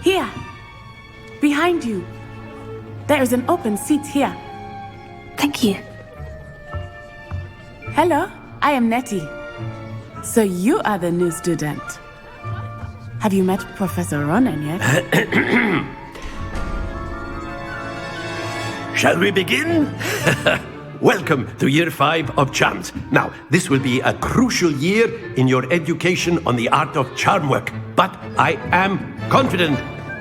Here. Behind you. There is an open seat here. Thank you. Hello, I am Nettie. So you are the new student. Have you met Professor Ronan yet? Shall we begin? Welcome to Year 5 of Charms. Now, this will be a crucial year in your education on the art of charm work. But I am confident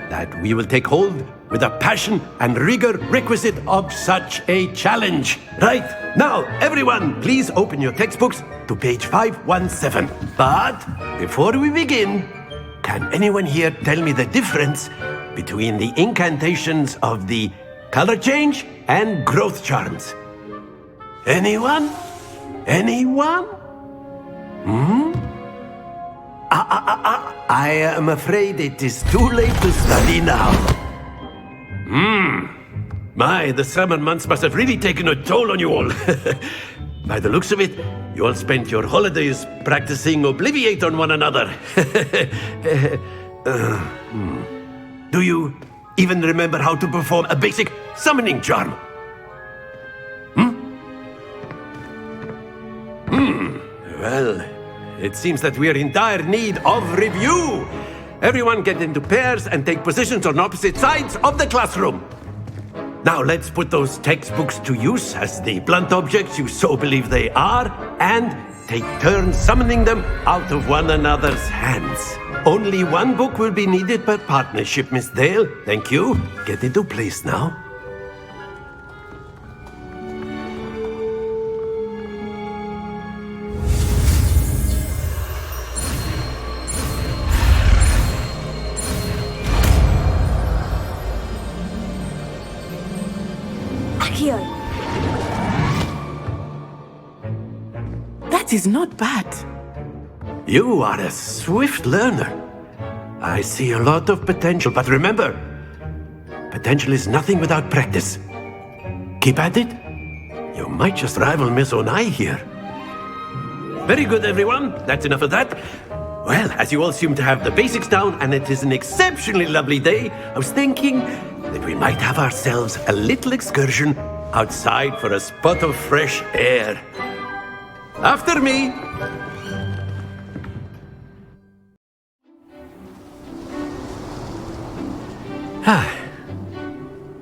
that we will take hold with the passion and rigor requisite of such a challenge. Right, now, everyone, please open your textbooks to page 517. But before we begin, can anyone here tell me the difference between the incantations of the color change and growth charms? Anyone? Anyone? I am afraid it is too late to study now. My, the summer months must have really taken a toll on you all. By the looks of it, you all spent your holidays practicing Obliviate on one another. Do you even remember how to perform a basic summoning charm? Well, it seems that we are in dire need of review. Everyone get into pairs and take positions on opposite sides of the classroom. Now let's put those textbooks to use as the blunt objects you so believe they are, and take turns summoning them out of one another's hands. Only one book will be needed per partnership, Miss Dale. Thank you. Get into place now. That is not bad. You are a swift learner. I see a lot of potential, but remember, potential is nothing without practice. Keep at it. You might just rival Miss Onai here. Very good, everyone. That's enough of that. Well, as you all seem to have the basics down, and it is an exceptionally lovely day, I was thinking that we might have ourselves a little excursion outside for a spot of fresh air. After me!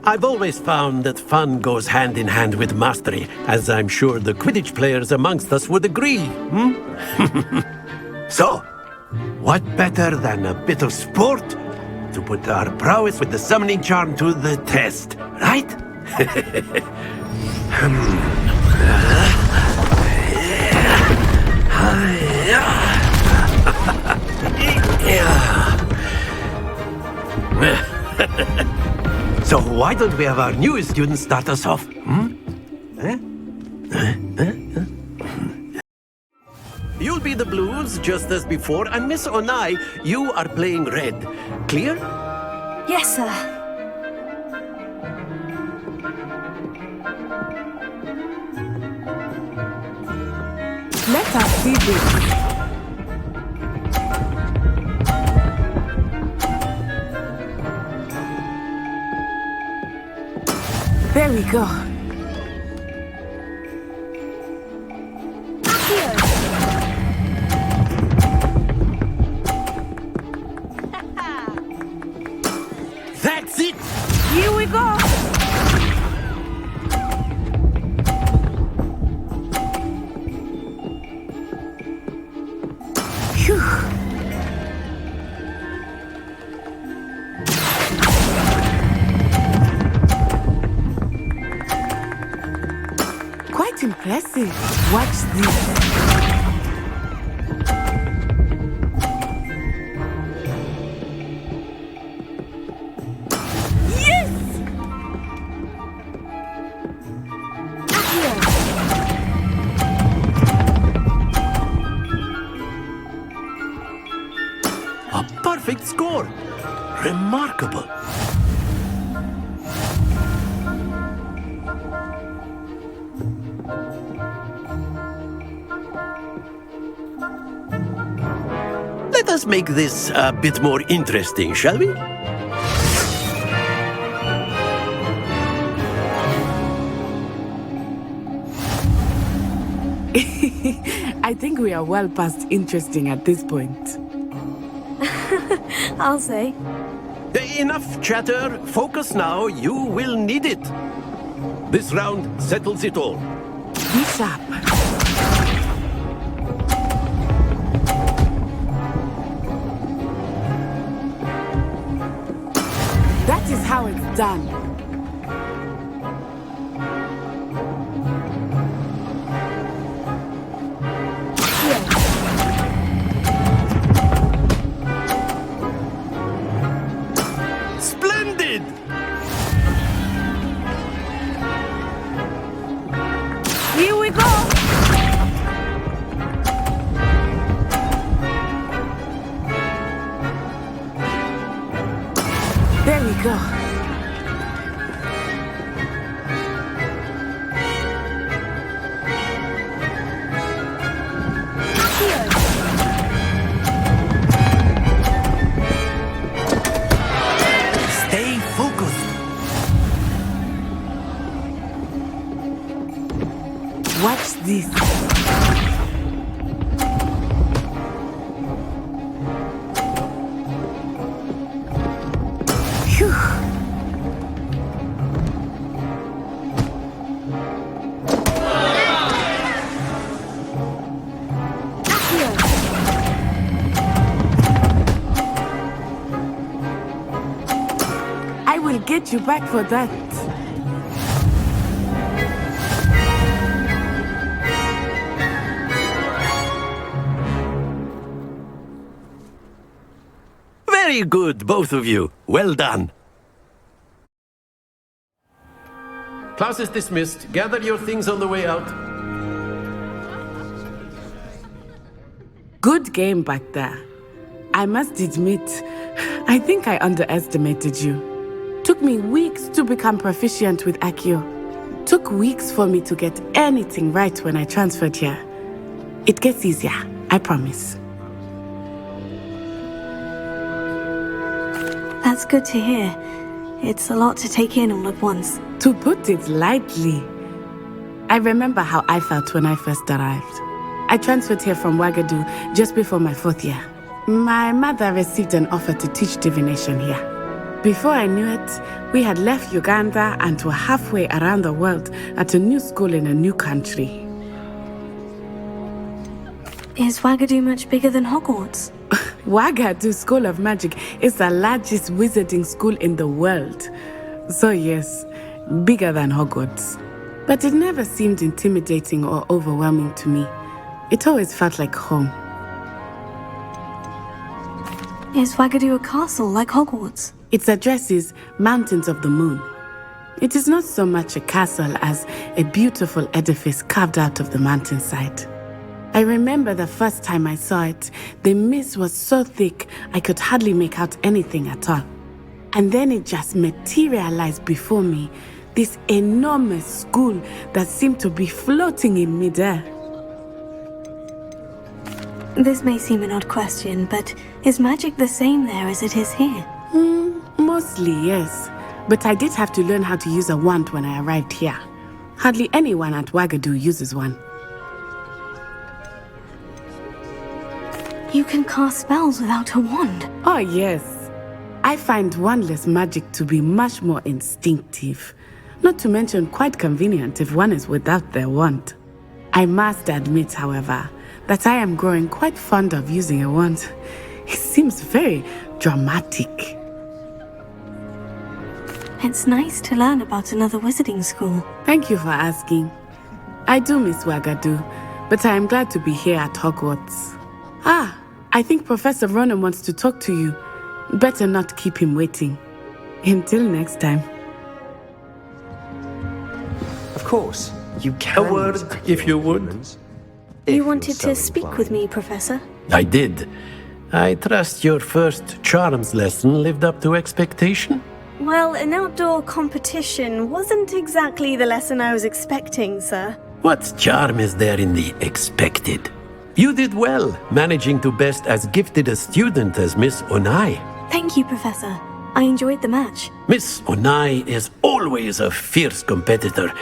I've always found that fun goes hand in hand with mastery, as I'm sure the Quidditch players amongst us would agree, So, what better than a bit of sport to put our prowess with the summoning charm to the test, right? So why don't we have our newest student start us off? You'll be the blues, just as before, and Miss Onai, you are playing red. Clear? Yes, sir. Let us see this. There we go. That's it! Here we go. Phew. Quite impressive. Watch this. Perfect score. Remarkable. Let us make this a bit more interesting, shall we? I think we are well past interesting at this point. I'll say. Enough chatter. Focus now. You will need it. This round settles it all. Be sharp. That is how it's done. Splendid! Here we go! There we go. Stay focused. Watch this. Phew. I will get you back for that. Very good, both of you. Well done. Class is dismissed. Gather your things on the way out. Good game back there. I must admit, I think I underestimated you. Took me weeks to become proficient with Accio. Took weeks for me to get anything right when I transferred here. It gets easier, I promise. That's good to hear. It's a lot to take in all at once. To put it lightly, I remember how I felt when I first arrived. I transferred here from Ouagadougou just before my 4th year. My mother received an offer to teach divination here. Before I knew it, we had left Uganda and were halfway around the world at a new school in a new country. Is Ouagadougou much bigger than Hogwarts? Ouagadougou School of Magic is the largest wizarding school in the world. So yes, bigger than Hogwarts. But it never seemed intimidating or overwhelming to me. It always felt like home. Is Ouagadougou a castle like Hogwarts? Its address is Mountains of the Moon. It is not so much a castle as a beautiful edifice carved out of the mountainside. I remember the first time I saw it, the mist was so thick I could hardly make out anything at all. And then it just materialized before me, this enormous school that seemed to be floating in midair. This may seem an odd question, but is magic the same there as it is here? Mostly, yes. But I did have to learn how to use a wand when I arrived here. Hardly anyone at Ouagadougou uses one. You can cast spells without a wand. Oh, yes. I find wandless magic to be much more instinctive. Not to mention quite convenient if one is without their wand. I must admit, however, that I am growing quite fond of using a wand. It seems very dramatic. It's nice to learn about another wizarding school. Thank you for asking. I do miss Ouagadougou, but I am glad to be here at Hogwarts. I think Professor Ronan wants to talk to you. Better not keep him waiting. Until next time. Of course, you can. A word, if you would. You wanted to speak with me, Professor? I did. I trust your first charms lesson lived up to expectation? Well, an outdoor competition wasn't exactly the lesson I was expecting, sir. What charm is there in the expected? You did well, managing to best as gifted a student as Miss Onai. Thank you, Professor. I enjoyed the match. Miss Onai is always a fierce competitor,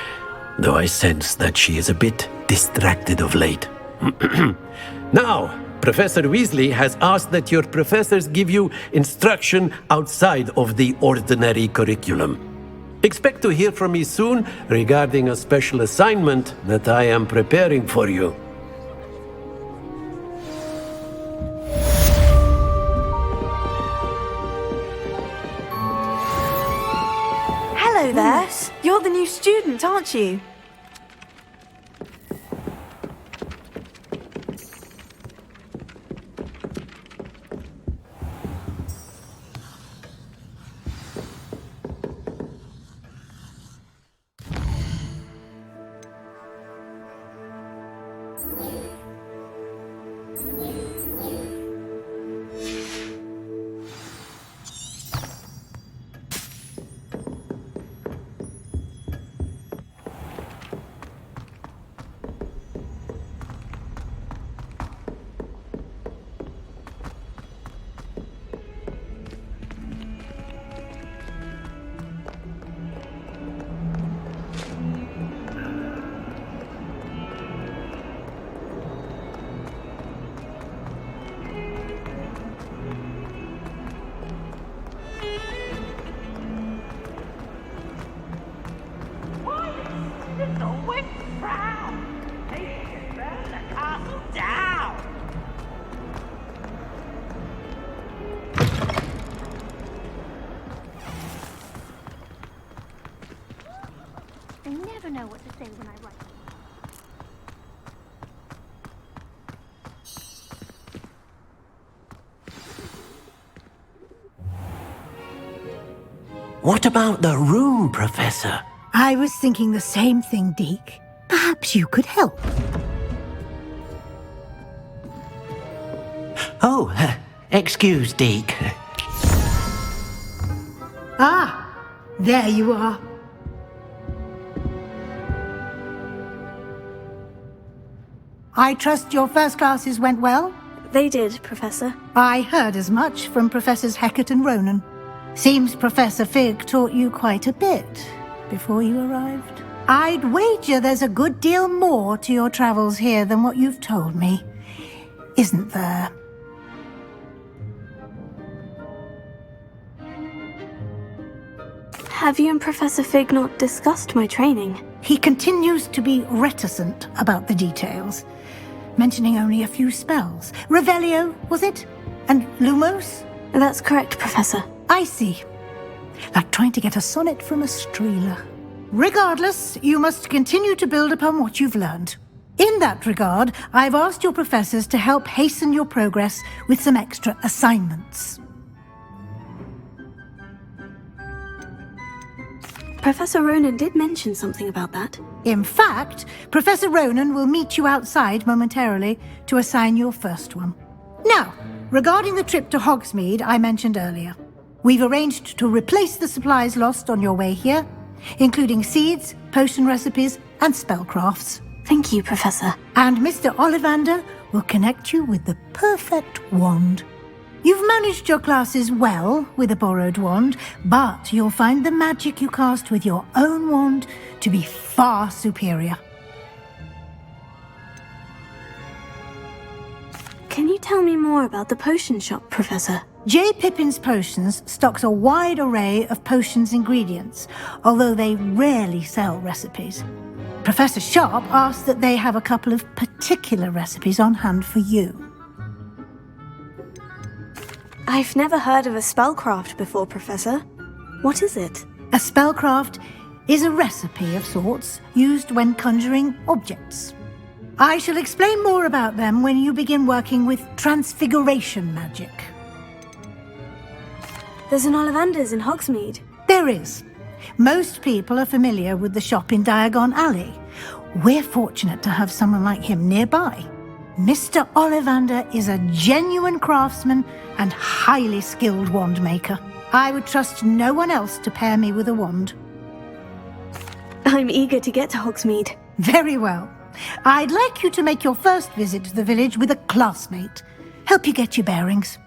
though I sense that she is a bit distracted of late. Now, Professor Weasley has asked that your professors give you instruction outside of the ordinary curriculum. Expect to hear from me soon regarding a special assignment that I am preparing for you. Hello there. You're the new student, aren't you? I never know what to say when I write. What about the room, Professor? I was thinking the same thing, Deke. Perhaps you could help. Oh, excuse, Deke. Ah, there you are. I trust your first classes went well? They did, Professor. I heard as much from Professors Hecat and Ronan. Seems Professor Fig taught you quite a bit before you arrived. I'd wager there's a good deal more to your travels here than what you've told me, isn't there? Have you and Professor Fig not discussed my training? He continues to be reticent about the details, mentioning only a few spells. Revelio, was it? And Lumos? That's correct, Professor. I see. Like trying to get a sonnet from a streeler. Regardless, you must continue to build upon what you've learned. In that regard, I've asked your professors to help hasten your progress with some extra assignments. Professor Ronan did mention something about that. In fact, Professor Ronan will meet you outside momentarily to assign your first one. Now, regarding the trip to Hogsmeade I mentioned earlier, we've arranged to replace the supplies lost on your way here, including seeds, potion recipes, and spellcrafts. Thank you, Professor. And Mr. Ollivander will connect you with the perfect wand. You've managed your classes well with a borrowed wand, but you'll find the magic you cast with your own wand to be far superior. Can you tell me more about the potion shop, Professor? J. Pippin's Potions stocks a wide array of potions ingredients, although they rarely sell recipes. Professor Sharp asked that they have a couple of particular recipes on hand for you. I've never heard of a spellcraft before, Professor. What is it? A spellcraft is a recipe of sorts used when conjuring objects. I shall explain more about them when you begin working with transfiguration magic. There's an Ollivander's in Hogsmeade. There is. Most people are familiar with the shop in Diagon Alley. We're fortunate to have someone like him nearby. Mr. Ollivander is a genuine craftsman and highly skilled wand maker. I would trust no one else to pair me with a wand. I'm eager to get to Hogsmeade. Very well. I'd like you to make your first visit to the village with a classmate. Help you get your bearings.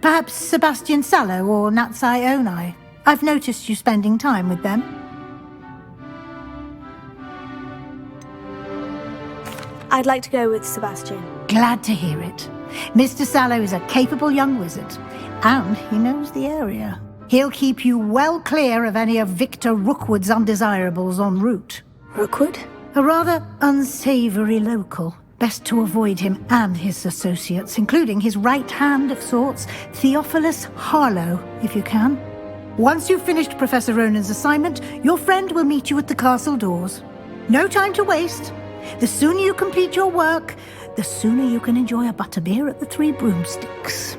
Perhaps Sebastian Sallow or Natsai Onai. I've noticed you spending time with them. I'd like to go with Sebastian. Glad to hear it. Mr. Sallow is a capable young wizard, and he knows the area. He'll keep you well clear of any of Victor Rookwood's undesirables en route. Rookwood? A rather unsavory local. Best to avoid him and his associates, including his right hand of sorts, Theophilus Harlow, if you can. Once you've finished Professor Ronan's assignment, your friend will meet you at the castle doors. No time to waste. The sooner you complete your work, the sooner you can enjoy a butterbeer at the Three Broomsticks.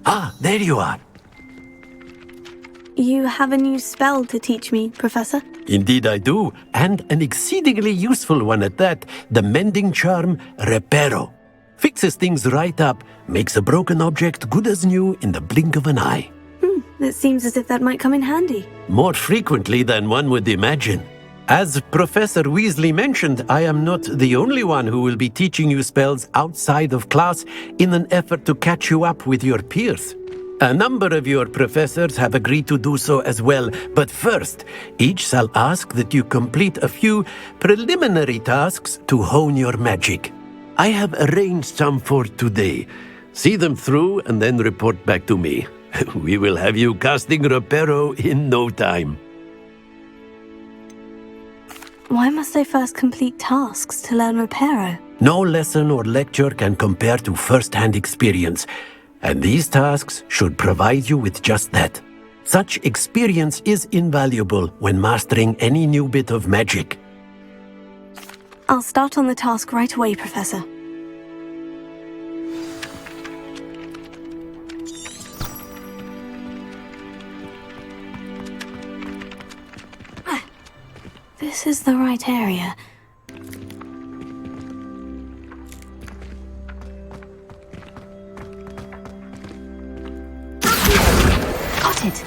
Ah, there you are. You have a new spell to teach me, Professor? Indeed I do, and an exceedingly useful one at that. The mending charm, Reparo. Fixes things right up, makes a broken object good as new in the blink of an eye. It seems as if that might come in handy. More frequently than one would imagine. As Professor Weasley mentioned, I am not the only one who will be teaching you spells outside of class in an effort to catch you up with your peers. A number of your professors have agreed to do so as well, but first, each shall ask that you complete a few preliminary tasks to hone your magic. I have arranged some for today. See them through and then report back to me. We will have you casting Reparo in no time. Why must I first complete tasks to learn Reparo? No lesson or lecture can compare to first-hand experience, and these tasks should provide you with just that. Such experience is invaluable when mastering any new bit of magic. I'll start on the task right away, Professor. This is the right area. Got it.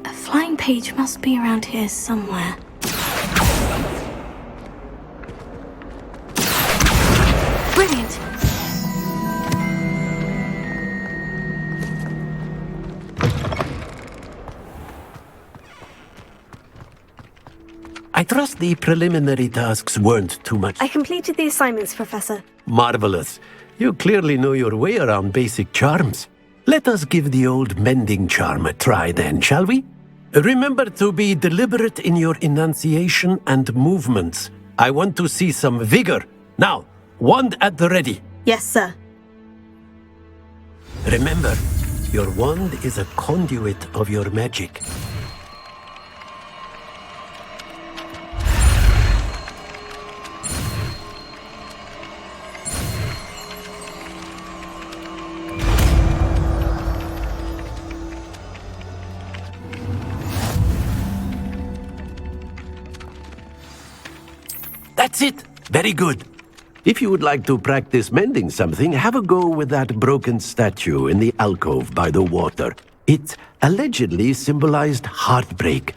A flying page must be around here somewhere. Brilliant. I trust the preliminary tasks weren't too much. I completed the assignments, Professor. Marvelous. You clearly know your way around basic charms. Let us give the old mending charm a try then, shall we? Remember to be deliberate in your enunciation and movements. I want to see some vigor. Now, wand at the ready. Yes, sir. Remember, your wand is a conduit of your magic. That's it. Very good. If you would like to practice mending something, have a go with that broken statue in the alcove by the water. It allegedly symbolized heartbreak.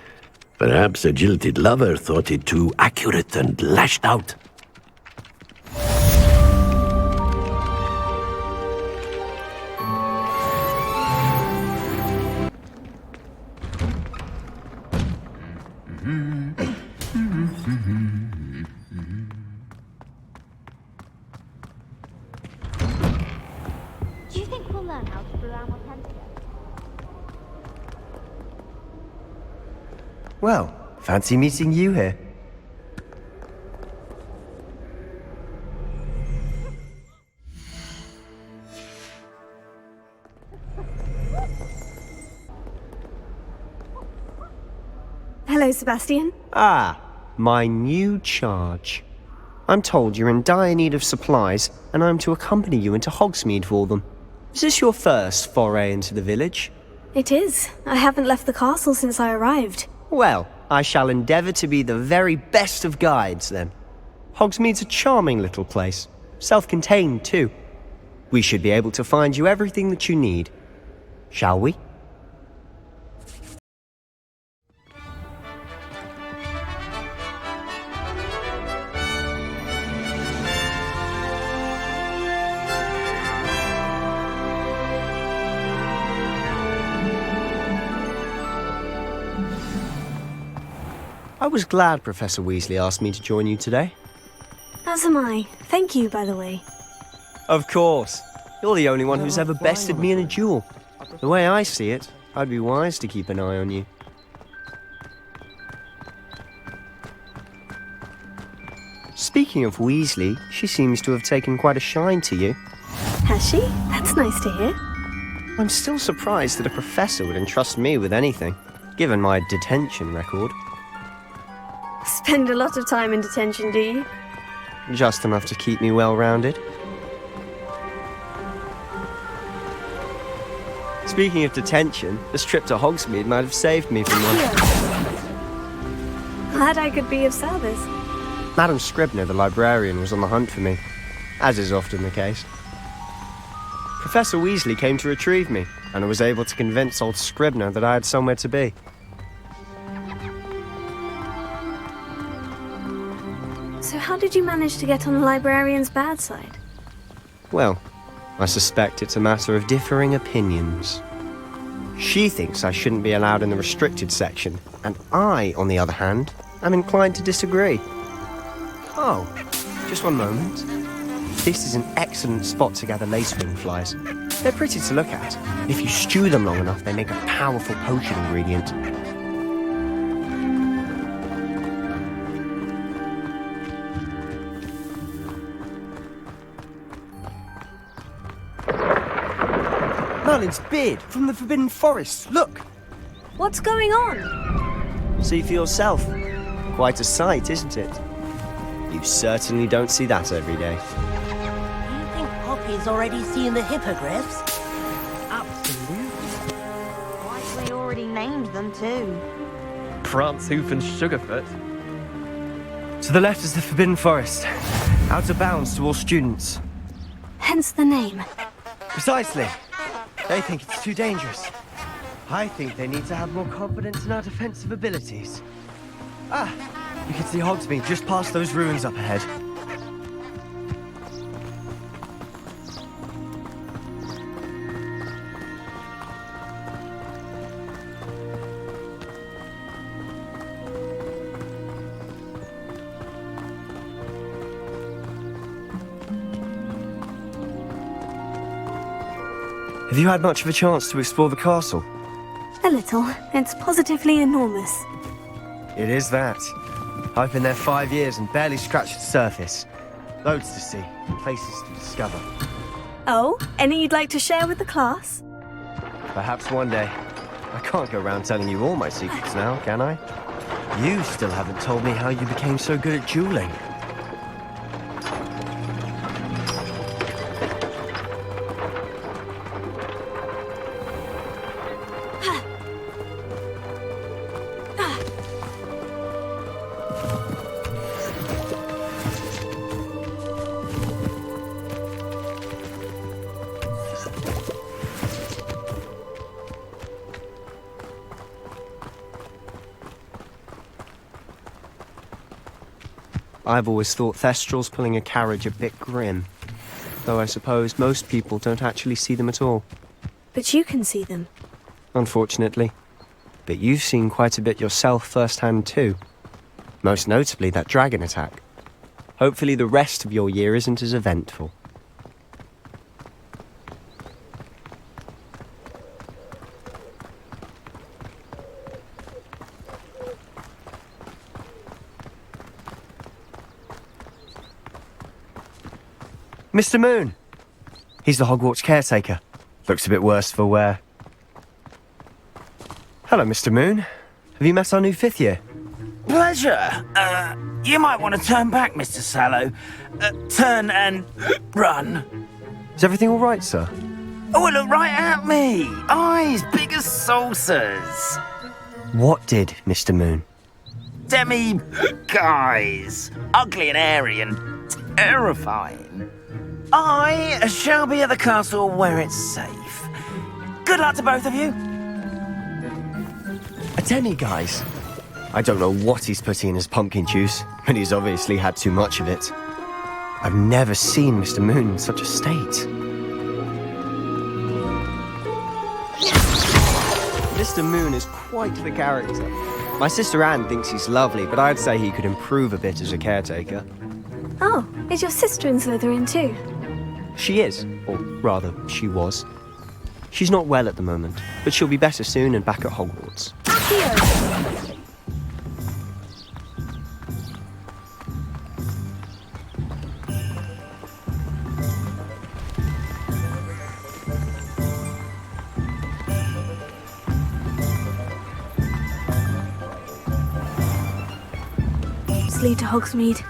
Perhaps a jilted lover thought it too accurate and lashed out. Do you think we'll learn how to brew our Motenta? Well, fancy meeting you here. Hello, Sebastian. Ah, my new charge. I'm told you're in dire need of supplies, and I'm to accompany you into Hogsmeade for them. Is this your first foray into the village? It is. I haven't left the castle since I arrived. Well, I shall endeavour to be the very best of guides, then. Hogsmeade's a charming little place. Self-contained, too. We should be able to find you everything that you need. Shall we? I was glad Professor Weasley asked me to join you today. As am I. Thank you, by the way. Of course. You're the only one who's ever bested me in a duel. The way I see it, I'd be wise to keep an eye on you. Speaking of Weasley, she seems to have taken quite a shine to you. Has she? That's nice to hear. I'm still surprised that a professor would entrust me with anything, given my detention record. Spend a lot of time in detention, do you? Just enough to keep me well-rounded. Speaking of detention, this trip to Hogsmeade might have saved me from one. Glad I could be of service. Madam Scribner, the librarian, was on the hunt for me, as is often the case. Professor Weasley came to retrieve me, and I was able to convince old Scribner that I had somewhere to be. So how did you manage to get on the librarian's bad side? Well, I suspect it's a matter of differing opinions. She thinks I shouldn't be allowed in the restricted section, and I, on the other hand, am inclined to disagree. Oh, just one moment. This is an excellent spot to gather lacewing flies. They're pretty to look at. If you stew them long enough, they make a powerful potion ingredient. Merlin's beard from the Forbidden Forest. Look! What's going on? See for yourself. Quite a sight, isn't it? You certainly don't see that every day. Do you think Poppy's already seen the hippogriffs? Absolutely. Like we already named them too. Prance, Hoof and Sugarfoot. To the left is the Forbidden Forest. Out of bounds to all students. Hence the name. Precisely. They think it's too dangerous. I think they need to have more confidence in our defensive abilities. Ah, you can see Hogsmeade just past those ruins up ahead. Have you had much of a chance to explore the castle? A little. It's positively enormous. It is that. I've been there 5 years and barely scratched the surface. Loads to see, places to discover. Oh, any you'd like to share with the class? Perhaps one day. I can't go around telling you all my secrets now, can I? You still haven't told me how you became so good at dueling. I've always thought Thestrals pulling a carriage a bit grim, though I suppose most people don't actually see them at all. But you can see them. Unfortunately. But you've seen quite a bit yourself firsthand too. Most notably that dragon attack. Hopefully the rest of your year isn't as eventful. Mr. Moon! He's the Hogwarts caretaker. Looks a bit worse for wear. Hello, Mr. Moon. Have you met our new 5th year? Pleasure. You might want to turn back, Mr. Sallow. Turn and run. Is everything all right, sir? Oh, it looked right at me. Eyes big as saucers. What did, Mr. Moon? Demi guys. Ugly and airy and terrifying. I shall be at the castle where it's safe. Good luck to both of you. A demi-guise? I don't know what he's putting in his pumpkin juice, but he's obviously had too much of it. I've never seen Mr. Moon in such a state. Mr. Moon is quite the character. My sister Anne thinks he's lovely, but I'd say he could improve a bit as a caretaker. Oh, is your sister in Slytherin too? She is, or rather, she was. She's not well at the moment, but she'll be better soon and back at Hogwarts. Lead to Hogsmeade.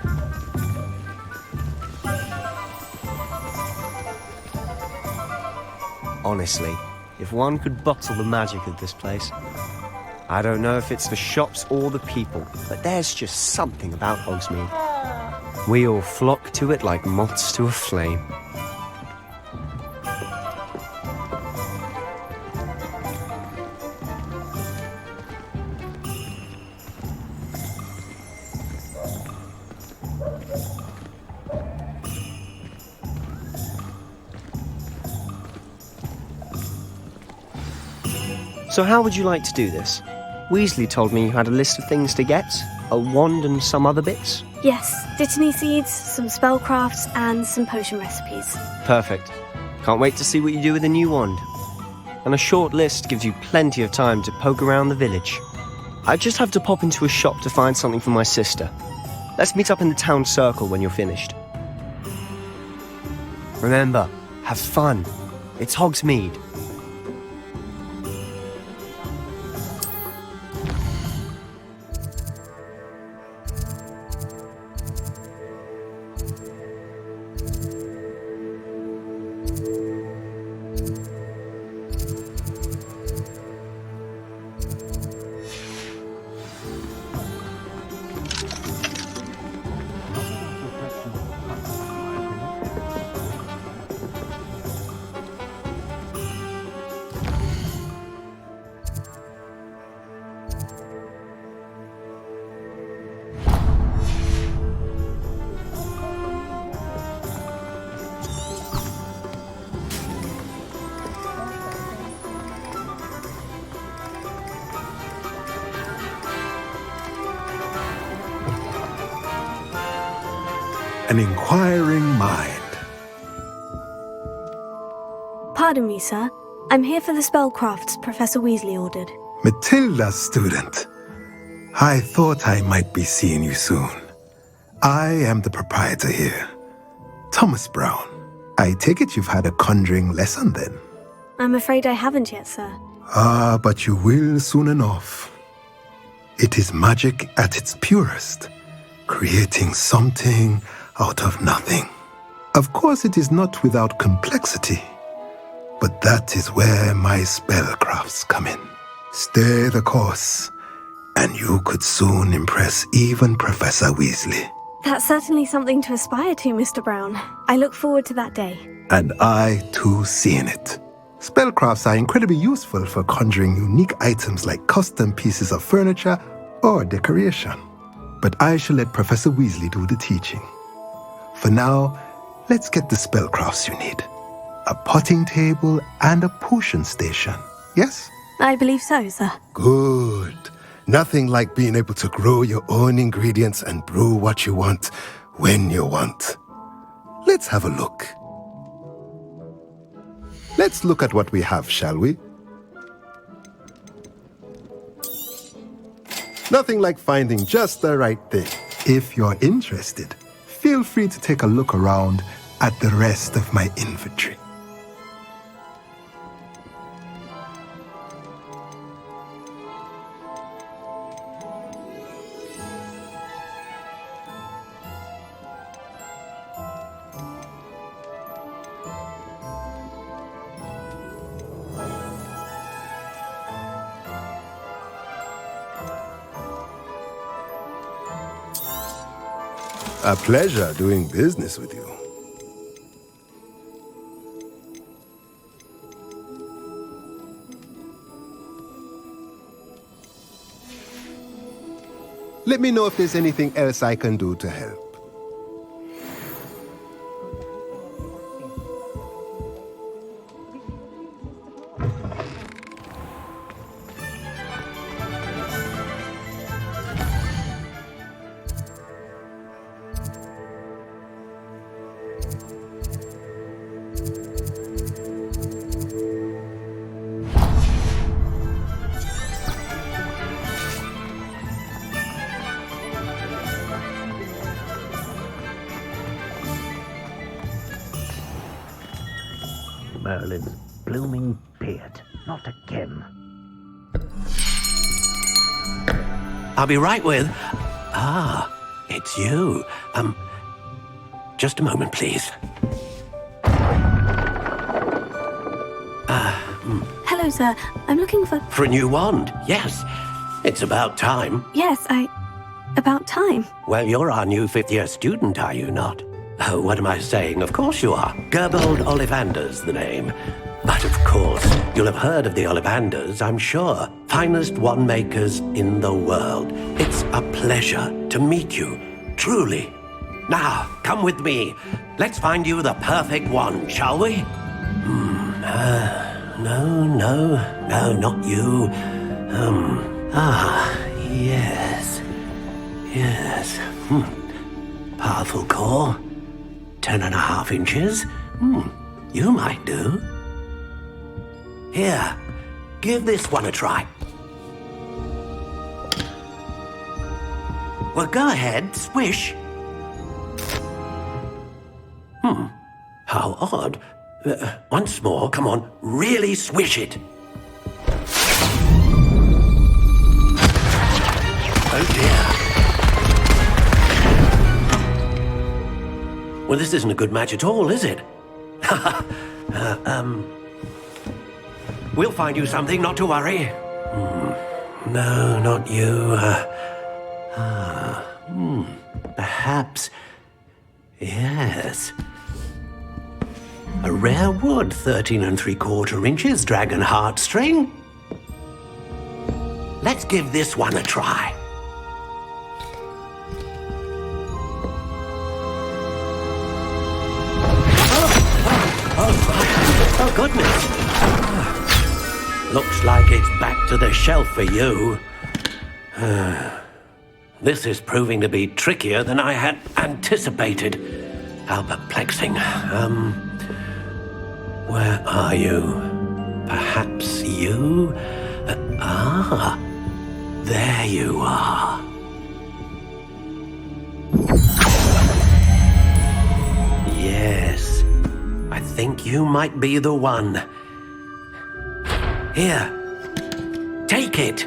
Honestly, if one could bottle the magic of this place. I don't know if it's the shops or the people, but there's just something about Hogsmeade. We all flock to it like moths to a flame. So how would you like to do this? Weasley told me you had a list of things to get, a wand and some other bits. Yes, dittany seeds, some spellcrafts, and some potion recipes. Perfect. Can't wait to see what you do with the new wand. And a short list gives you plenty of time to poke around the village. I just have to pop into a shop to find something for my sister. Let's meet up in the town circle when you're finished. Remember, have fun. It's Hogsmeade. An inquiring mind. Pardon me, sir. I'm here for the spellcrafts Professor Weasley ordered. Matilda's student. I thought I might be seeing you soon. I am the proprietor here, Thomas Brown. I take it you've had a conjuring lesson then? I'm afraid I haven't yet, sir. Ah, but you will soon enough. It is magic at its purest, creating something out of nothing. Of course, it is not without complexity, but that is where my spellcrafts come in. Stay the course, and you could soon impress even Professor Weasley. That's certainly something to aspire to, Mr. Brown. I look forward to that day. And I, too, seeing it. Spellcrafts are incredibly useful for conjuring unique items like custom pieces of furniture or decoration. But I shall let Professor Weasley do the teaching. For now, let's get the spellcrafts you need. A potting table and a potion station, yes? I believe so, sir. Good. Nothing like being able to grow your own ingredients and brew what you want, when you want. Let's have a look. Let's look at what we have, shall we? Nothing like finding just the right thing. If you're interested, feel free to take a look around at the rest of my inventory. A pleasure doing business with you. Let me know if there's anything else I can do to help. Merlin's blooming beard. Not again. I'll be right with... Ah, it's you. Just a moment, please. Hello, sir. I'm looking for... For a new wand, yes. It's about time. Yes, about time. Well, you're our new fifth-year student, are you not? Oh, what am I saying? Of course you are. Gerbold Ollivander's the name. But of course, you'll have heard of the Ollivanders, I'm sure. Finest wand makers in the world. It's a pleasure to meet you, truly. Now, come with me. Let's find you the perfect wand, shall we? No, not you. Yes. Powerful core. 10.5 inches. You might do. Here, give this one a try. Well, go ahead, swish. How odd. Once more, come on, really swish it. Oh dear. Well, this isn't a good match at all, is it? We'll find you something, not to worry. No, not you. Perhaps... Yes. A rare wood, 13 3/4 inches, dragon heartstring. Let's give this one a try. Oh, goodness. Looks like it's back to the shelf for you. This is proving to be trickier than I had anticipated. How perplexing. Where are you? Perhaps you? There you are. Yes, I think you might be the one. Here, take it.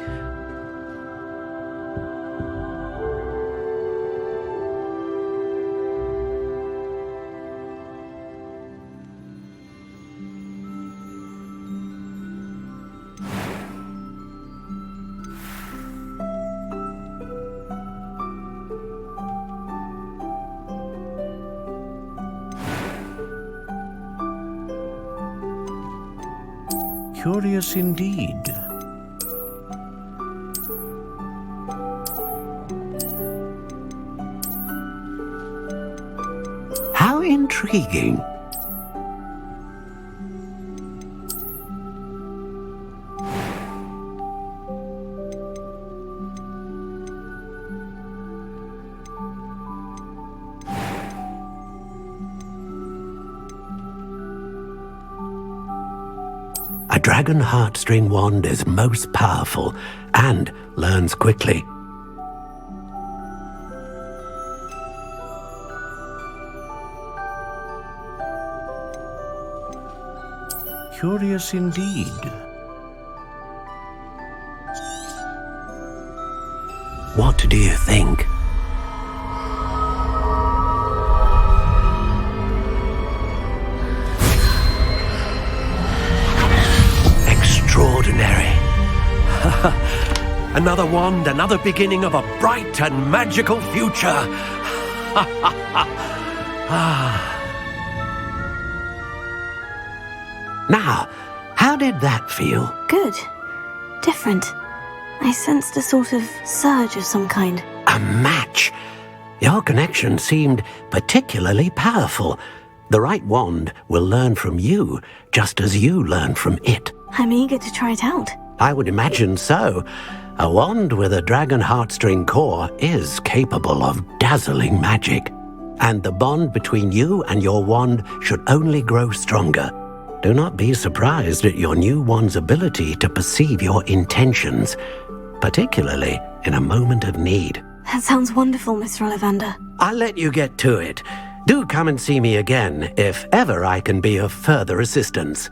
Curious indeed. How intriguing. A dragon heartstring wand is most powerful and learns quickly. Curious indeed. What do you think? Extraordinary. Another wand, another beginning of a bright and magical future. Now, how did that feel? Good. Different. I sensed a sort of surge of some kind. A match. Your connection seemed particularly powerful. The right wand will learn from you, just as you learn from it. I'm eager to try it out. I would imagine so. A wand with a dragon heartstring core is capable of dazzling magic. And the bond between you and your wand should only grow stronger. Do not be surprised at your new wand's ability to perceive your intentions, particularly in a moment of need. That sounds wonderful, Mr. Ollivander. I'll let you get to it. Do come and see me again if ever I can be of further assistance.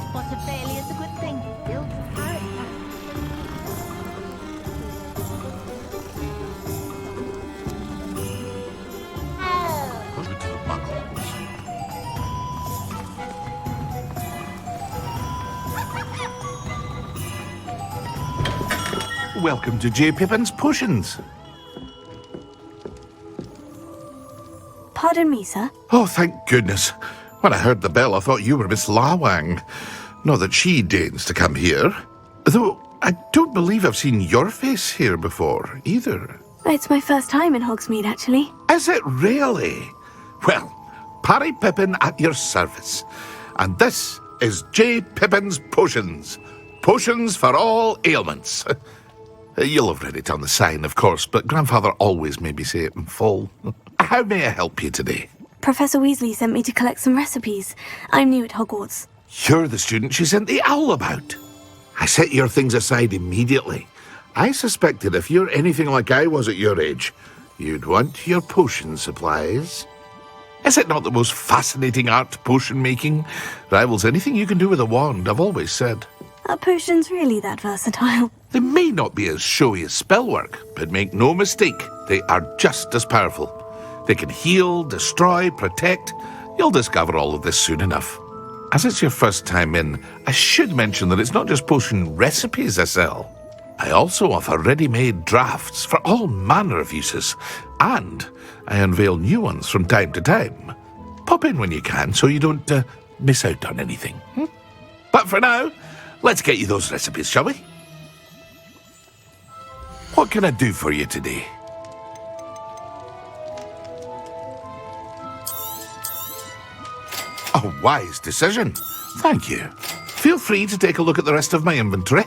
Spot of failure is a good thing. Builds character. Welcome to J. Pippin's Potions. Pardon me, sir. Oh, thank goodness. When I heard the bell, I thought you were Miss Lawang. Not that she deigns to come here. Though I don't believe I've seen your face here before, either. It's my first time in Hogsmeade, actually. Is it really? Well, Parry Pippin at your service. And this is J. Pippin's Potions. Potions for all ailments. You'll have read it on the sign, of course, but Grandfather always made me say it in full. How may I help you today? Professor Weasley sent me to collect some recipes. I'm new at Hogwarts. You're the student she sent the owl about. I set your things aside immediately. I suspected if you're anything like I was at your age, you'd want your potion supplies. Is it not the most fascinating art, potion making? Rivals anything you can do with a wand, I've always said. Are potions really that versatile? They may not be as showy as spellwork, but make no mistake, they are just as powerful. They can heal, destroy, protect. You'll discover all of this soon enough. As it's your first time in, I should mention that it's not just potion recipes I sell. I also offer ready-made drafts for all manner of uses, and I unveil new ones from time to time. Pop in when you can so you don't miss out on anything. But for now, let's get you those recipes, shall we? What can I do for you today? A wise decision. Thank you. Feel free to take a look at the rest of my inventory,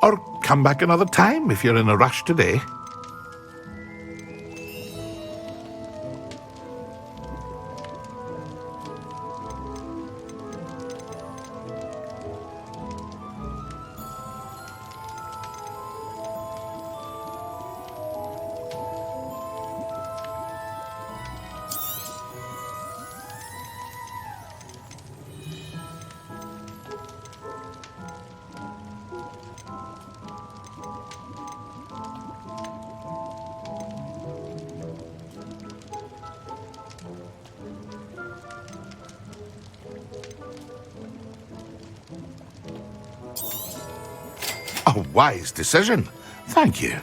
or come back another time if you're in a rush today. A wise decision. Thank you.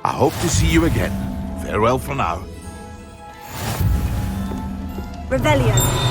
I hope to see you again. Farewell for now. Revelio.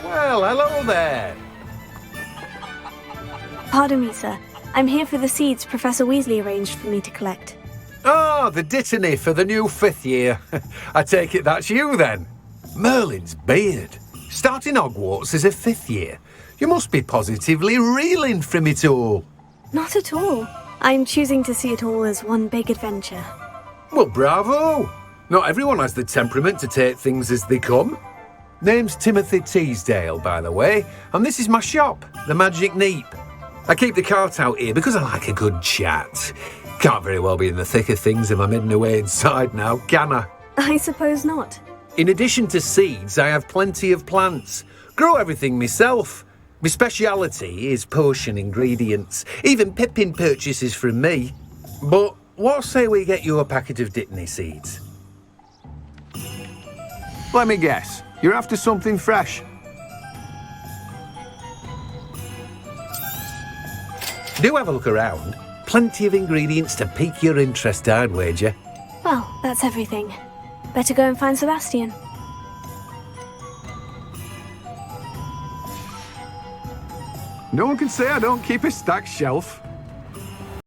Well, hello there. Pardon me, sir. I'm here for the seeds Professor Weasley arranged for me to collect. Oh, the dittany for the new 5th year. I take it that's you then. Merlin's beard. Starting Hogwarts as a 5th year. You must be positively reeling from it all. Not at all. I'm choosing to see it all as one big adventure. Well, bravo. Not everyone has the temperament to take things as they come. Name's Timothy Teasdale, by the way, and this is my shop, the Magic Neep. I keep the cart out here because I like a good chat. Can't very well be in the thick of things if I'm hidden away inside now, can I? I suppose not. In addition to seeds, I have plenty of plants. Grow everything myself. My speciality is potion ingredients. Even Pippin purchases from me. But what say we get you a packet of Dittany seeds? Let me guess. You're after something fresh. Do have a look around. Plenty of ingredients to pique your interest, I'd wager. Well, that's everything. Better go and find Sebastian. No one can say I don't keep a stacked shelf.